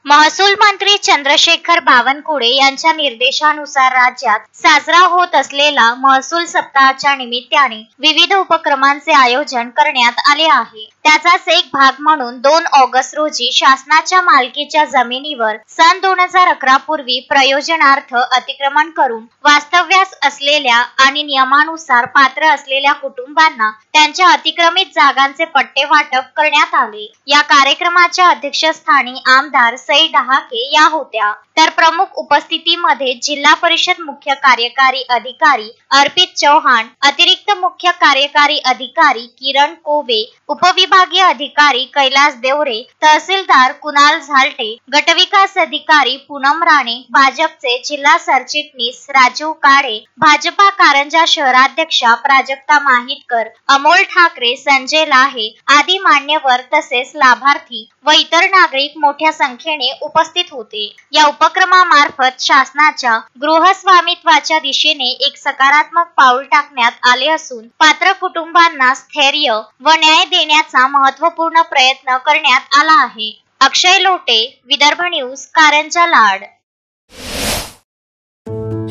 महसूल मंत्री चंद्रशेखर बावनकुळे यांच्या निर्देशानुसार राज्यात साजरा होत असलेला महसूल सप्ताहाच्या निमित्ताने विविध उपक्रमांचे आयोजन करण्यात आले आहे। त्याचाच एक भाग म्हणून 2 ऑगस्ट रोजी शासनाच्या मालकीच्या जमिनीवर सन 2011 पूर्वी प्रयोजनार्थ अतिक्रमण करून वास्तव्यास असलेल्या आणि नियमानुसार पात्र असलेल्या कुटुंबांना त्यांच्या अतिक्रमित जागांचे पट्टे वाटप करण्यात आले। या कार्यक्रमाच्या अध्यक्षस्थानी आमदार सई डहाके या होत्या, तर प्रमुख उपस्थितीमध्ये जिल्हा परिषद मुख्य कार्यकारी अधिकारी अर्पित चौहान, अतिरिक्त मुख्य कार्यकारी अधिकारी किरण कोवे, उपविभागीय अधिकारी कैलास देवरे, तहसीलदार कुणाल झालटे, गटविकास अधिकारी पूनम राणे, भाजपचे जिल्हा सरचिटणीस राजू काळे, भाजपा कारंजा शहराध्यक्षा प्राजक्ता माहितकर, अमोल ठाकरे, संजय लाहे आदी मान्यवर तसेच लाभार्थी व इतर नागरिक मोठ्या संख्येने उपस्थित होते। या उपक्रमामार्फत शासनाच्या गृहस्वामित्वाच्या दिशेने एक सकारात्मक पाऊल टाकण्यात आले असून पात्र कुटुंबांना स्थैर्य व न्याय देण्याचा महत्त्वपूर्ण प्रयत्न करण्यात आला आहे। अक्षय Lotay, Vidarbha news, Karanja Lad.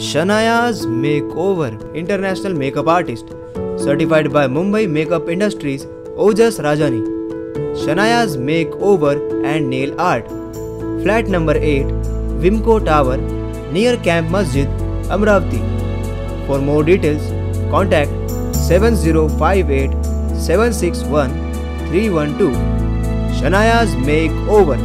Shanaya's Makeover International Makeup Artist, certified by Mumbai Makeup Industries, Ojas Rajani. Shanaya's Makeover and Nail Art, Flat number 8, Wimco Tower, near Camp Masjid, Amravati. For more details, contact 7058 761 312. Shanaya's Makeover.